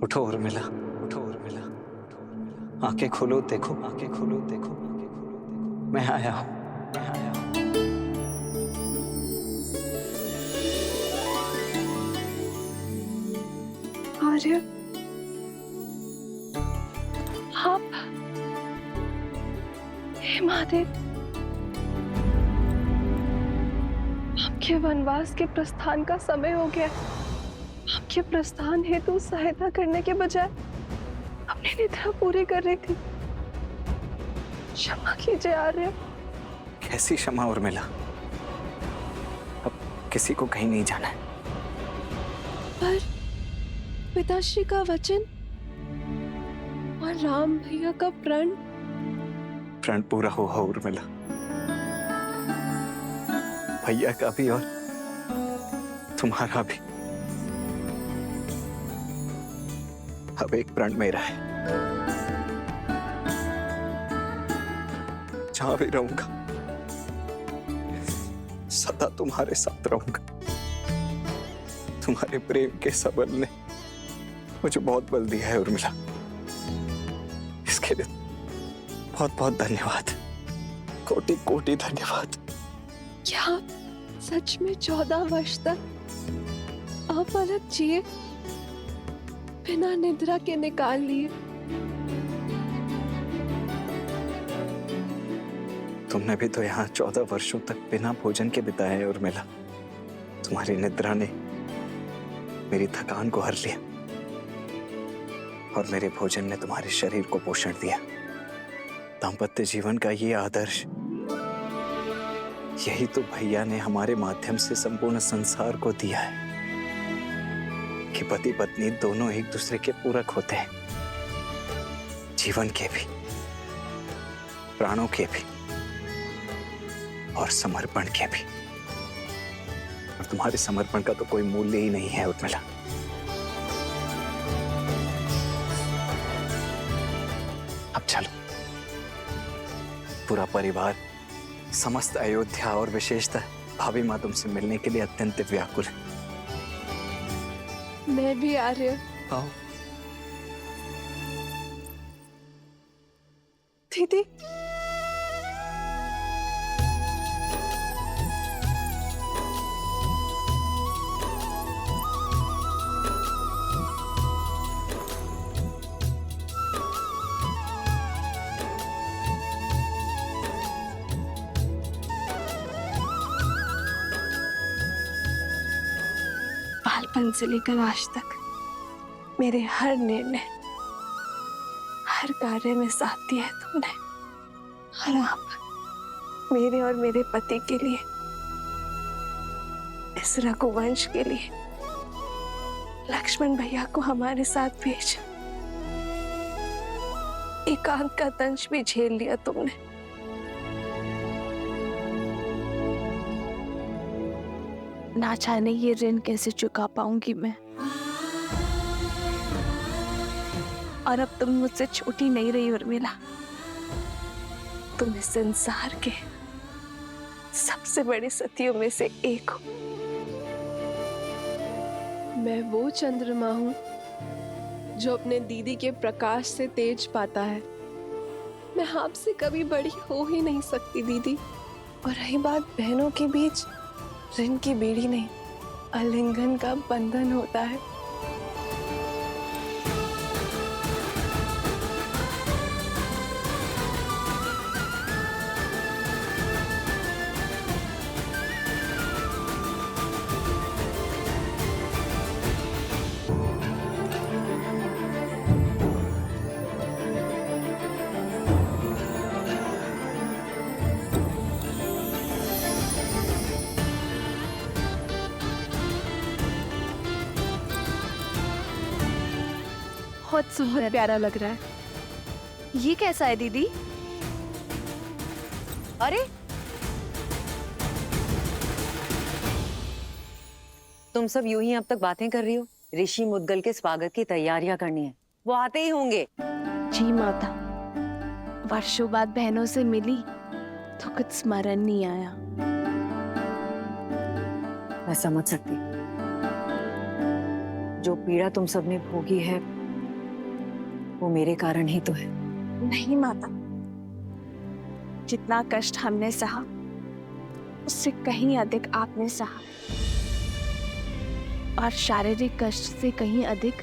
उठो उर्मिला, उठो उर्मिला, आंखें खोलो देखो, आंखें खोलो देखो, आंखें खोलो देखो, मैं आया हूं, मैं आया हूं। आर्य, आप, हे महादेव, आपके वनवास के प्रस्थान का समय हो गया। आपके प्रस्थान हेतु सहायता करने के बजाय अपनी निद्रा पूरी कर रही थी। क्षमा कीजिए आर्य। कैसी क्षमा उर्मिला, अब किसी को कहीं नहीं जाना है। पर पिताश्री का वचन और राम भैया का प्रण प्रण पूरा हुआ उर्मिला, भैया का भी और तुम्हारा भी। अब एक प्रण मेरा है, जहां भी रहूंगा सदा तुम्हारे साथ रहूंगा। तुम्हारे प्रेम के सबल ने मुझे बहुत बल दिया है उर्मिला, इसके लिए बहुत बहुत धन्यवाद, कोटि कोटि धन्यवाद। क्या आप सच में 14 वर्ष तक आप अलग जिए बिना निद्रा के निकाल लिए? तुमने भी तो यहाँ 14 वर्षों तक बिना भोजन के बिताए हैं उर्मिला। तुम्हारी निद्रा ने मेरी थकान को हर लिया और मेरे भोजन ने तुम्हारे शरीर को पोषण दिया। दाम्पत्य जीवन का ये आदर्श, यही तो भैया ने हमारे माध्यम से संपूर्ण संसार को दिया है कि पति पत्नी दोनों एक दूसरे के पूरक होते हैं, जीवन के भी, प्राणों के भी और समर्पण के भी। और तुम्हारे समर्पण का तो कोई मूल्य ही नहीं है उर्मिला। अब चलो, पूरा परिवार, समस्त अयोध्या और विशेषतः भाभी माँ तुमसे मिलने के लिए अत्यंत व्याकुल है। मैं भी आर्य। आओ। दीदी, बालपन से लेकर आज तक मेरे हर निर्णय, हर कार्य में साथ दिया है तुमने। और आप मेरे और मेरे पति के लिए, इस रघुवंश के लिए लक्ष्मण भैया को हमारे साथ भेजा। एकांत का दंश भी झेल लिया तुमने। ना जाने ये ऋण कैसे चुका पाऊंगी मैं। और अब तुम मुझसे छोटी नहीं रही उर्मिला, तुम इस संसार के सबसे बड़े सतियों में से एक हो। मैं वो चंद्रमा हूं जो अपने दीदी के प्रकाश से तेज पाता है। मैं आपसे कभी बड़ी हो ही नहीं सकती दीदी। और रही बात बहनों के बीच, ऋण की बेड़ी नहीं, आलिंगन का बंधन होता है। बहुत सुंदर, प्यारा लग रहा है। ये कैसा है दीदी? अरे तुम सब यूं ही अब तक बातें कर रही हो। ऋषि मुद्गल के स्वागत की तैयारियां करनी है, वो आते ही होंगे। जी माता, वर्षों बाद बहनों से मिली तो कुछ स्मरण नहीं आया। मैं समझ सकती, जो पीड़ा तुम सबने भोगी है वो मेरे कारण ही तो है। नहीं माता, जितना कष्ट हमने सहा उससे कहीं अधिक आपने सहा, और शारीरिक कष्ट से कहीं अधिक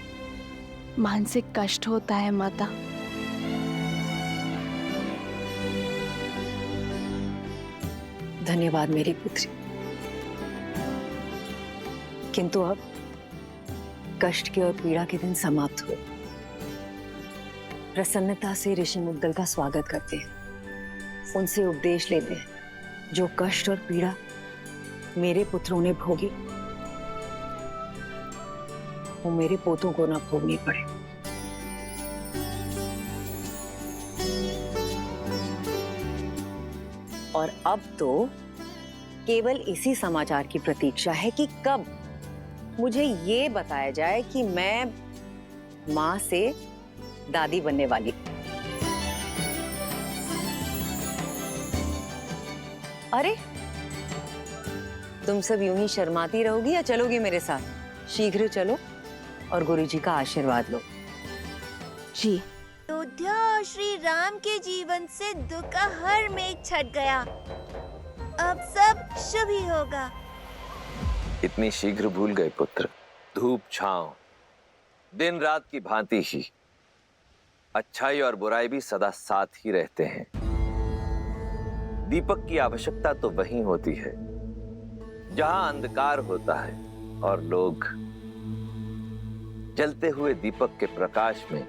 मानसिक कष्ट होता है माता। धन्यवाद मेरी पुत्री। किंतु अब कष्ट के और पीड़ा के दिन समाप्त हुए। प्रसन्नता से ऋषि मुद्गल का स्वागत करते हैं, उनसे उपदेश लेते हैं। जो कष्ट और पीड़ा मेरे पुत्रों ने भोगी, वो मेरे पोतों को ना भोगनी पड़े। और अब तो केवल इसी समाचार की प्रतीक्षा है कि कब मुझे ये बताया जाए कि मैं मां से दादी बनने वाली। अरे तुम सब यूं ही शर्माती रहोगी या चलोगी मेरे साथ? शीघ्र चलो और गुरुजी का आशीर्वाद लो। जी। अयोध्या और श्री राम के जीवन से दुख का हर मेघ छट गया। अब सब शुभ ही होगा। इतनी शीघ्र भूल गए पुत्र? धूप छांव दिन रात की भांति ही अच्छाई और बुराई भी सदा साथ ही रहते हैं। दीपक की आवश्यकता तो वहीं होती है जहां अंधकार होता है और लोग जलते हुए दीपक के प्रकाश में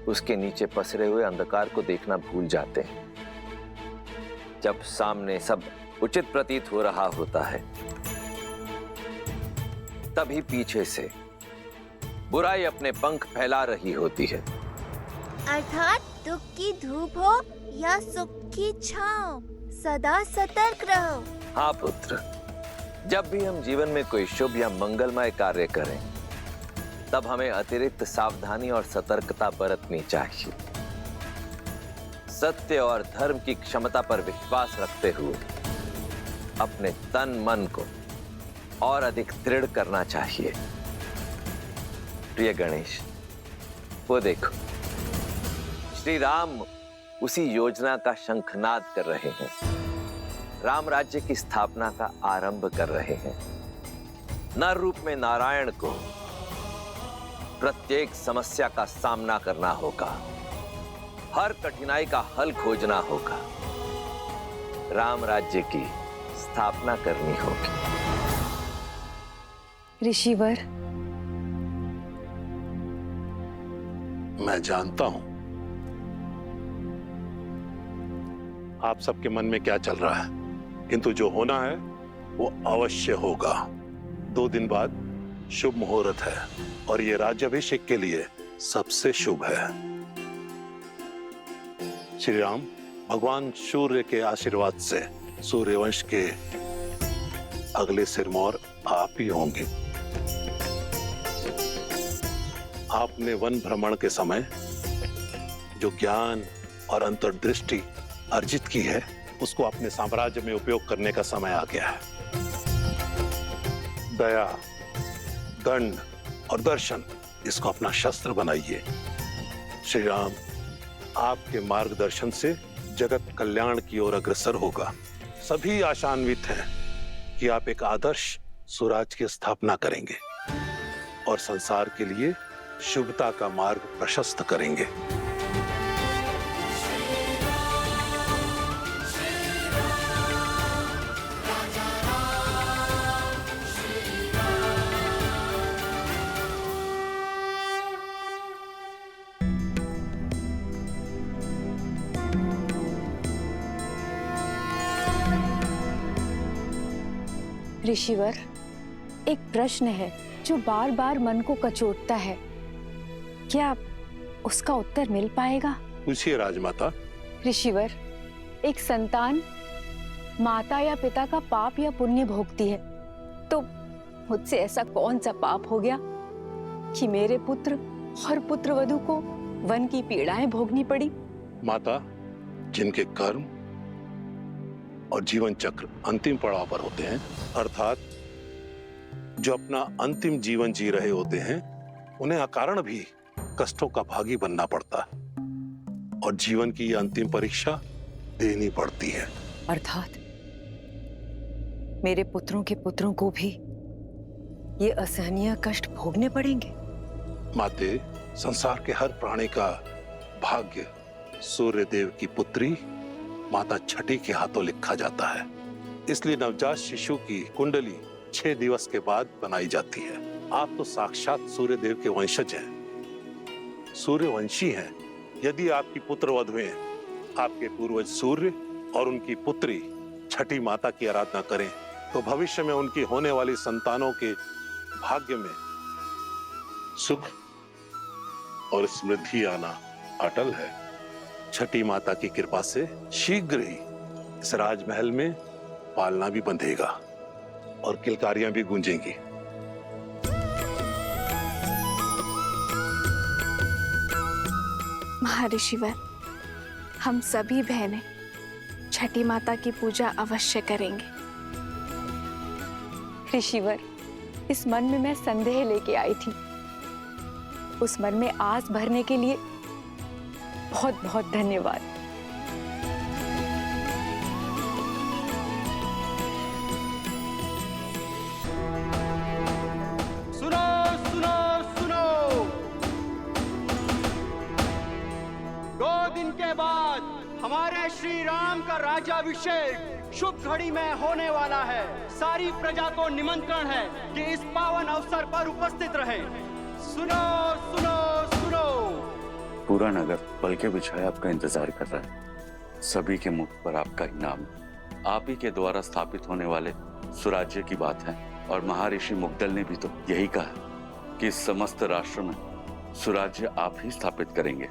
उसके नीचे पसरे हुए अंधकार को देखना भूल जाते हैं। जब सामने सब उचित प्रतीत हो रहा होता है, तभी पीछे से बुराई अपने पंख फैला रही होती है। अर्थात दुख की धूप हो या सुख की छांव, सदा सतर्क रहो। हाँ पुत्र, जब भी हम जीवन में कोई शुभ या मंगलमय कार्य करें, तब हमें अतिरिक्त सावधानी और सतर्कता बरतनी चाहिए। सत्य और धर्म की क्षमता पर विश्वास रखते हुए अपने तन मन को और अधिक दृढ़ करना चाहिए। प्रिय गणेश, वो देखो, श्री राम उसी योजना का शंखनाद कर रहे हैं। राम राज्य की स्थापना का आरंभ कर रहे हैं। नर रूप में नारायण को प्रत्येक समस्या का सामना करना होगा, हर कठिनाई का हल खोजना होगा, राम राज्य की स्थापना करनी होगी। ऋषिवर, मैं जानता हूं आप सबके मन में क्या चल रहा है, किंतु जो होना है वो अवश्य होगा। 2 दिन बाद शुभ मुहूर्त है और ये राज्याभिषेक के लिए सबसे शुभ है। श्री राम भगवान सूर्य के आशीर्वाद से सूर्यवंश के अगले सिरमौर आप ही होंगे। आपने वन भ्रमण के समय जो ज्ञान और अंतर्दृष्टि अर्जित की है, उसको अपने साम्राज्य में उपयोग करने का समय आ गया है। दया, दंड और दर्शन, इसको अपना शस्त्र बनाइए। श्री राम आपके मार्गदर्शन से जगत कल्याण की ओर अग्रसर होगा। सभी आशान्वित हैं कि आप एक आदर्श स्वराज की स्थापना करेंगे और संसार के लिए शुभता का मार्ग प्रशस्त करेंगे। ऋषिवर, एक प्रश्न है जो बार बार मन को कचोटता है। क्या उसका उत्तर मिल पाएगा? पूछिए राजमाता। ऋषिवर, एक संतान माता या पिता का पाप या पुण्य भोगती है, तो मुझसे ऐसा कौन सा पाप हो गया कि मेरे पुत्र और पुत्रवधू को वन की पीड़ाएं भोगनी पड़ी? माता, जिनके कर्म और जीवन चक्र अंतिम पड़ाव पर होते हैं, अर्थात जो अपना अंतिम जीवन जी रहे होते हैं, उन्हें अकारण भी कष्टों का भागी बनना पड़ता है और जीवन की ये अंतिम परीक्षा देनी पड़ती है। अर्थात मेरे पुत्रों के पुत्रों को भी ये असहनीय कष्ट भोगने पड़ेंगे। माते, संसार के हर प्राणी का भाग्य सूर्य देव की पुत्री माता छठी के हाथों लिखा जाता है। इसलिए नवजात शिशु की कुंडली 6 दिवस के बाद बनाई जाती है। आप तो साक्षात सूर्य देव के वंशज हैं, सूर्यवंशी हैं। यदि आपकी पुत्र वधुएं आपके पूर्वज सूर्य और उनकी पुत्री छठी माता की आराधना करें तो भविष्य में उनकी होने वाली संतानों के भाग्य में सुख और समृद्धि आना अटल है। छठी माता की कृपा से शीघ्र ही इस राजमहल में पालना भी बंधेगा और किलकारियां भी गूंजेंगी। महर्षिवर, हम सभी बहनें छठी माता की पूजा अवश्य करेंगे। ऋषिवर, इस मन में मैं संदेह लेके आई थी, उस मन में आस भरने के लिए बहुत बहुत धन्यवाद। सुनो सुनो सुनो, 2 दिन के बाद हमारे श्री राम का राज्याभिषेक शुभ घड़ी में होने वाला है। सारी प्रजा को निमंत्रण है कि इस पावन अवसर पर उपस्थित रहे। सुनो सुनो सुनो। पूरा नगर पल के बिछाए आपका इंतजार कर रहा है। सभी के मुख पर आपका ही नाम, आप ही के द्वारा स्थापित होने वाले सुराज्य की बात है। और महर्षि मुग्दल ने भी तो यही कहा कि इस समस्त राष्ट्र में सुराज्य आप ही स्थापित करेंगे।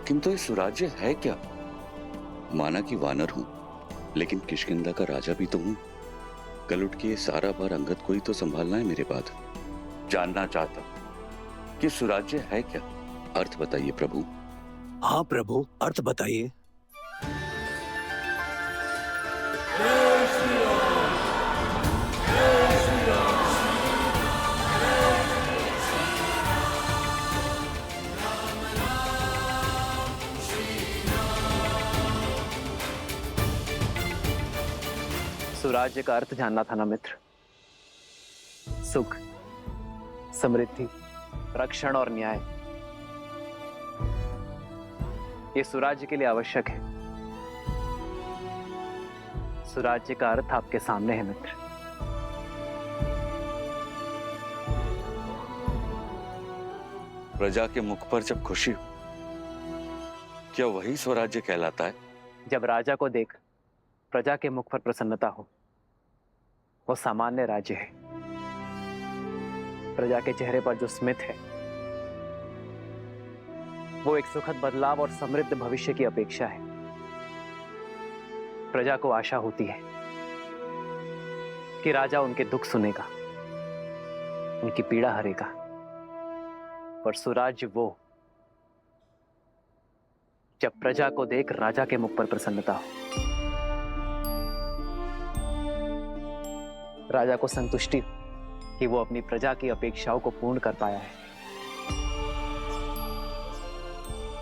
किंतु ये सुराज्य है क्या? माना कि वानर हूं, लेकिन किष्किंधा का राजा भी तो हूं। कल उठ के ये सारा भार अंगद को ही तो संभालना है मेरे बाद। जानना चाहता कि सुराज्य है क्या? अर्थ बताइए प्रभु। हाँ प्रभु, अर्थ बताइए। सुराज्य का अर्थ जानना था ना मित्र। सुख, समृद्धि, रक्षण और न्याय, ये सुराज्य के लिए आवश्यक है। सुराज्य का अर्थ आपके सामने है मित्र। प्रजा के मुख पर जब खुशी हो, क्या वही स्वराज्य कहलाता है? जब राजा को देख प्रजा के मुख पर प्रसन्नता हो, वो सामान्य राज्य है। प्रजा के चेहरे पर जो स्मित है, वो एक सुखद बदलाव और समृद्ध भविष्य की अपेक्षा है। प्रजा को आशा होती है कि राजा उनके दुख सुनेगा, उनकी पीड़ा हरेगा। पर सुराज्य वो जब प्रजा को देख राजा के मुख पर प्रसन्नता हो, राजा को संतुष्टि कि वो अपनी प्रजा की अपेक्षाओं को पूर्ण कर पाया है।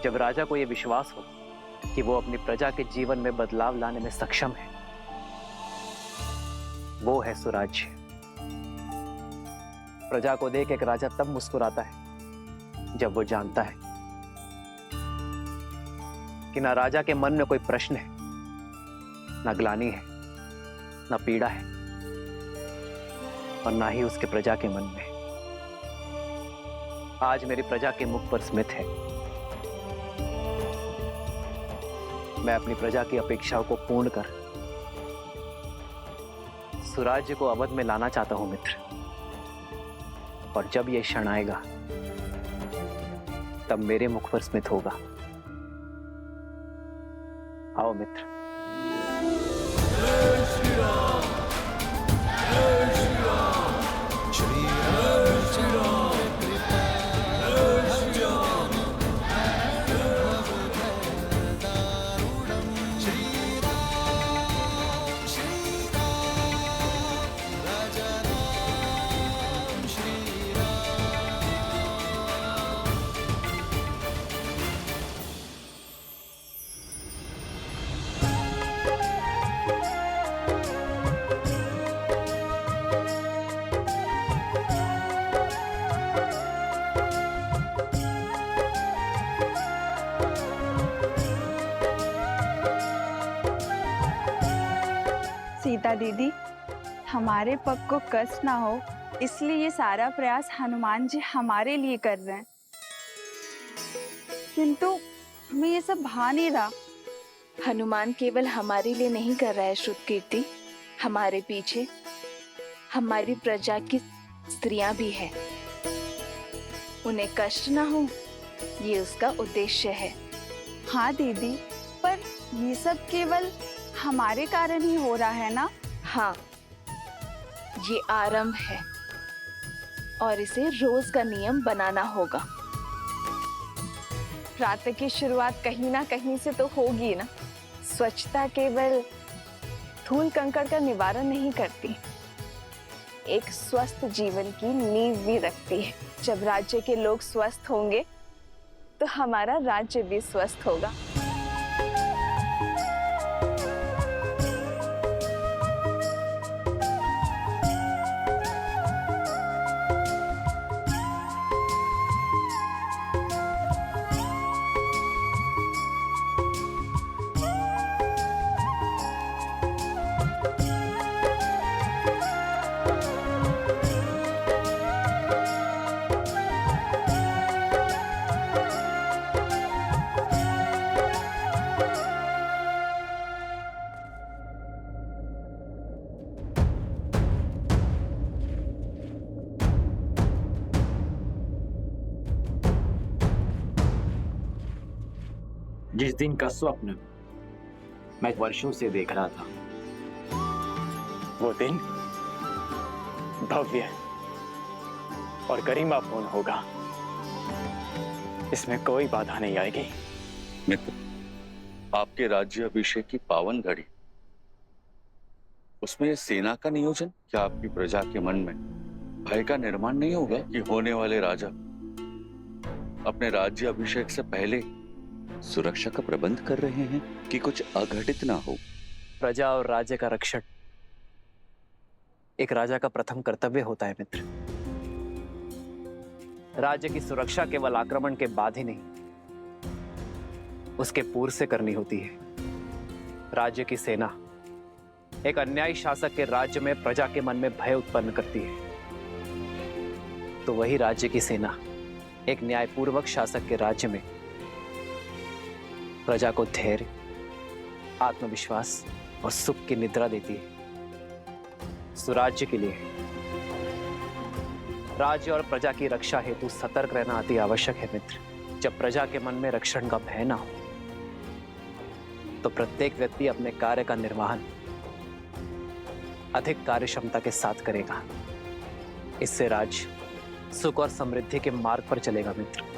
जब राजा को यह विश्वास हो कि वो अपनी प्रजा के जीवन में बदलाव लाने में सक्षम है, वो है सुराज्य। प्रजा को देख एक राजा तब मुस्कुराता है जब वो जानता है कि ना राजा के मन में कोई प्रश्न है, ना ग्लानि है, ना पीड़ा है, और ना ही उसके प्रजा के मन में। आज मेरी प्रजा के मुख पर स्मित है। मैं अपनी प्रजा की अपेक्षाओं को पूर्ण कर सुराज्य को अवध में लाना चाहता हूं मित्र। और जब यह क्षण आएगा, तब मेरे मुख पर स्मित होगा। आओ मित्र। हमारे पग को कष्ट ना हो, इसलिए ये सारा प्रयास हनुमान जी हमारे लिए कर रहे हैं। किंतु हमें ये सब भा नहीं रहा। हनुमान केवल हमारे लिए नहीं कर रहा है श्रुतकीर्ति, हमारे पीछे हमारी प्रजा की स्त्रियां भी है, उन्हें कष्ट ना हो, ये उसका उद्देश्य है। हाँ दीदी, पर ये सब केवल हमारे कारण ही हो रहा है ना? हाँ, ये आरंभ है और इसे रोज का नियम बनाना होगा। प्रातः की शुरुआत कहीं ना कहीं से तो होगी ना। स्वच्छता केवल धूल कंकड़ का निवारण नहीं करती, एक स्वस्थ जीवन की नींव भी रखती है। जब राज्य के लोग स्वस्थ होंगे तो हमारा राज्य भी स्वस्थ होगा। जिस दिन का स्वप्न मैं वर्षों से देख रहा था, वो दिन भव्य और गरिमापूर्ण होगा। इसमें कोई बाधा नहीं आएगी। मित्र, आपके राज्य अभिषेक की पावन घड़ी, उसमें ये सेना का नियोजन, क्या आपकी प्रजा के मन में भय का निर्माण नहीं होगा कि होने वाले राजा अपने राज्य अभिषेक से पहले सुरक्षा का प्रबंध कर रहे हैं कि कुछ अघटित ना हो? प्रजा और राज्य का रक्षण एक राजा का प्रथम कर्तव्य होता है मित्र। राज्य की सुरक्षा केवल आक्रमण के बाद ही नहीं, उसके पूर्व से करनी होती है। राज्य की सेना एक अन्यायी शासक के राज्य में प्रजा के मन में भय उत्पन्न करती है, तो वही राज्य की सेना एक न्यायपूर्वक शासक के राज्य में प्रजा को धैर्य, आत्मविश्वास और सुख की निद्रा देती है। सुराज्य के लिए राज्य और प्रजा की रक्षा हेतु सतर्क रहना अति आवश्यक है मित्र। जब प्रजा के मन में रक्षण का भय ना हो, तो प्रत्येक व्यक्ति अपने कार्य का निर्वहन अधिक कार्यक्षमता के साथ करेगा। इससे राज्य सुख और समृद्धि के मार्ग पर चलेगा मित्र।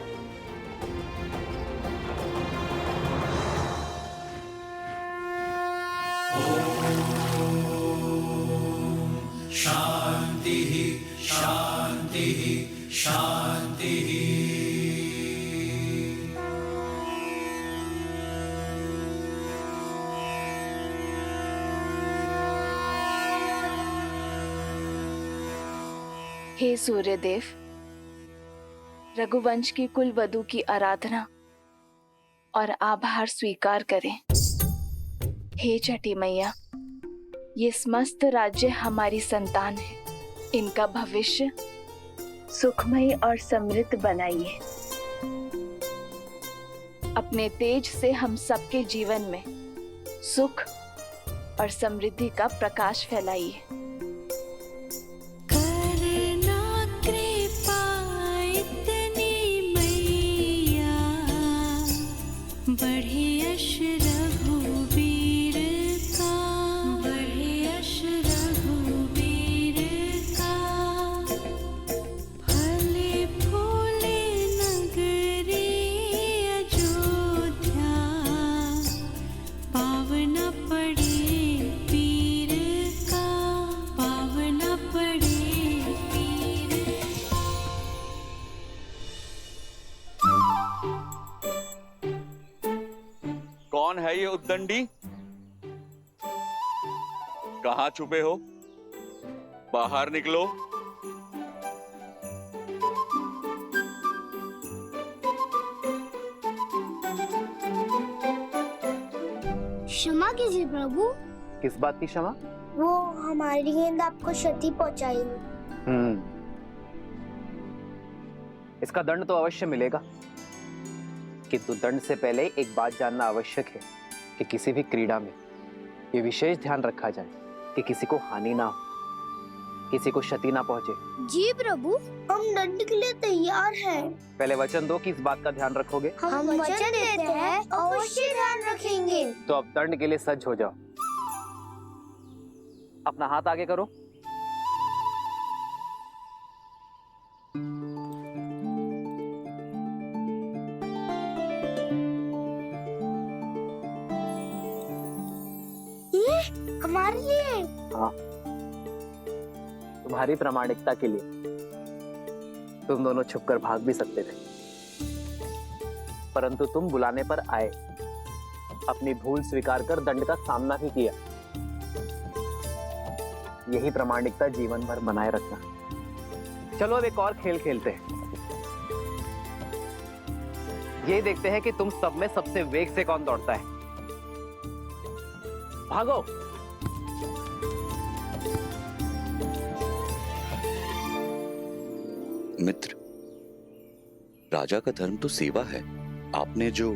शांति शांति शांति। हे सूर्यदेव, रघुवंश की कुल वधु की आराधना और आभार स्वीकार करें। हे छठी मैया, ये समस्त राज्य हमारी संतान है, इनका भविष्य सुखमय और समृद्ध बनाइए। अपने तेज से हम सबके जीवन में सुख और समृद्धि का प्रकाश फैलाइए। कौन है ये उद्दंडी? कहां छुपे हो? बाहर निकलो। क्षमा कीजिए प्रभु। किस बात की क्षमा? वो हमारी गेंद आपको क्षति पहुंचाएगी। इसका दंड तो अवश्य मिलेगा, किंतु दंड से पहले एक बात जानना आवश्यक है कि किसी भी क्रीड़ा में ये विशेष ध्यान रखा जाए कि किसी को हानि ना हो, किसी को क्षति ना पहुंचे। जी प्रभु, हम दंड के लिए तैयार हैं। पहले वचन दो कि इस बात का ध्यान रखोगे। हम वचन देते हैं, अवश्य ध्यान रखेंगे। तो अब दंड के लिए सज्ज हो जाओ। अपना हाथ आगे करो। ये हमारी है। हाँ, तुम्हारी प्रामाणिकता के लिए तुम दोनों छुपकर भाग भी सकते थे, परंतु तुम बुलाने पर आए, अपनी भूल स्वीकार कर दंड का सामना ही किया। यही प्रामाणिकता जीवन भर बनाए रखना। चलो अब एक और खेल खेलते हैं। ये देखते हैं कि तुम सब में सबसे वेग से कौन दौड़ता है। भागो। मित्र, राजा का धर्म तो सेवा है। आपने जो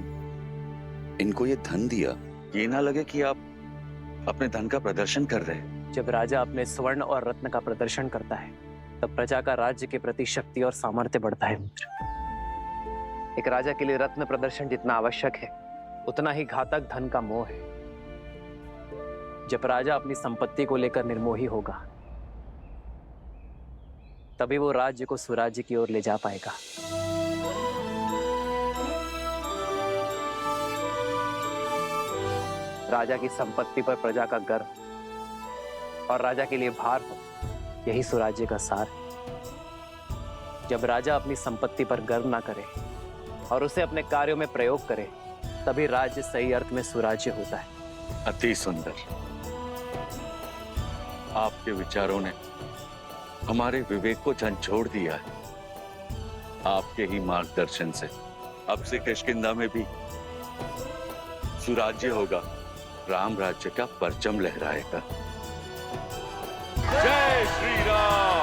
इनको ये धन दिया, ये ना लगे कि आप अपने धन का प्रदर्शन कर रहे हैं। जब राजा अपने स्वर्ण और रत्न का प्रदर्शन करता है, तब प्रजा का राज्य के प्रति शक्ति और सामर्थ्य बढ़ता है मित्र। एक राजा के लिए रत्न प्रदर्शन जितना आवश्यक है, उतना ही घातक धन का मोह है। जब राजा अपनी संपत्ति को लेकर निर्मोही होगा, तभी वो राज्य को स्वराज्य की ओर ले जा पाएगा। राजा की संपत्ति पर प्रजा का गर्व और राजा के लिए भार हो, यही स्वराज्य का सार है। जब राजा अपनी संपत्ति पर गर्व ना करे और उसे अपने कार्यों में प्रयोग करे, तभी राज्य सही अर्थ में स्वराज्य होता है। अति सुंदर। आपके विचारों ने हमारे विवेक को झंझोड़ दिया है। आपके ही मार्गदर्शन से अब से किष्किंधा में भी सुराज्य होगा, राम राज्य का परचम लहराएगा। जय श्री राम।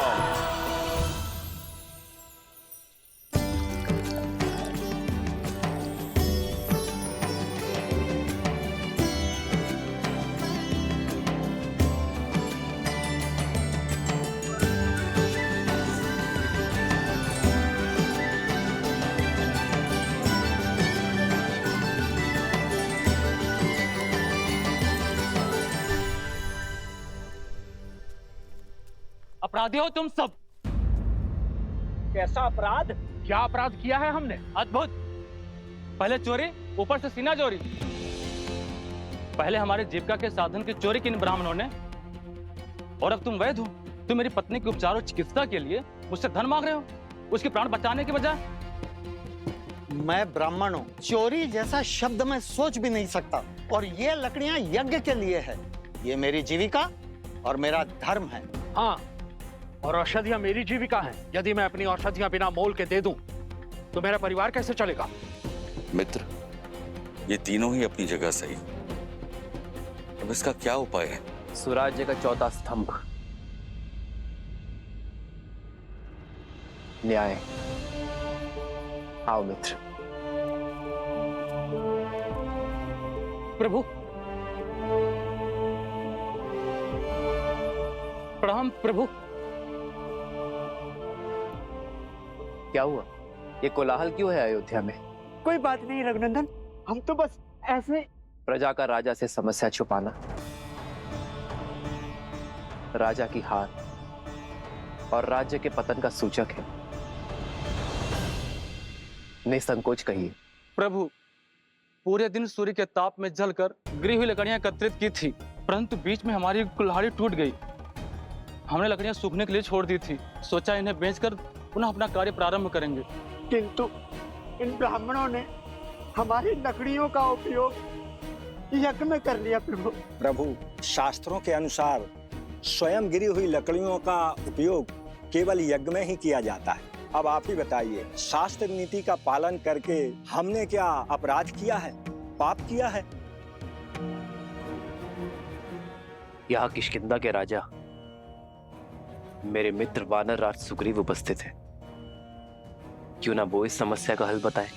अपराधी हो तुम सब। कैसा अपराध? क्या अपराध किया है हमने? अद्भुत। पहले चोरी, ऊपर से सीना चोरी। पहले हमारे जीविका के साधन की चोरी की इन ब्राह्मणों ने, और अब तुम वैध हो। तुम मेरी पत्नी के उपचार और चिकित्सा के लिए मुझसे धन मांग रहे हो, उसके प्राण बचाने के बजाय। मैं ब्राह्मण हूँ, चोरी जैसा शब्द मैं सोच भी नहीं सकता। और ये लकड़ियां यज्ञ के लिए है। ये मेरी जीविका और मेरा धर्म है। हाँ, और औषधियां मेरी जीविका है। यदि मैं अपनी औषधियां बिना मोल के दे दूं, तो मेरा परिवार कैसे चलेगा? मित्र, ये तीनों ही अपनी जगह सही। अब इसका क्या उपाय है? स्वराज्य का चौथा स्तंभ, न्याय। आओ मित्र। प्रभु, प्रणाम प्रभु। क्या हुआ? ये कोलाहल क्यों है अयोध्या में? कोई बात नहीं रघुनंदन, हम तो बस ऐसे। प्रजा का राजा से समस्या छुपाना राजा की हार और राज्य के पतन का सूचक है। निसंकोच कहिए। प्रभु, पूरे दिन सूर्य के ताप में जलकर गिरी हुई लकड़ियां एकत्रित की थी, परंतु बीच में हमारी कुल्हाड़ी टूट गई। हमने लकड़ियां सूखने के लिए छोड़ दी थी, सोचा इन्हें बेचकर पुनः अपना कार्य प्रारंभ करेंगे, किंतु इन ब्राह्मणों ने हमारी लकड़ियों का उपयोग यज्ञ में कर लिया। प्रभु, शास्त्रों के अनुसार स्वयं गिरी हुई लकड़ियों का उपयोग केवल यज्ञ में ही किया जाता है। अब आप ही बताइए, शास्त्र नीति का पालन करके हमने क्या अपराध किया है, पाप किया है? यहाँ किष्किंधा के राजा मेरे मित्र वानर राज सुग्रीव उपस्थित है। क्यों ना वो इस समस्या का हल बताए।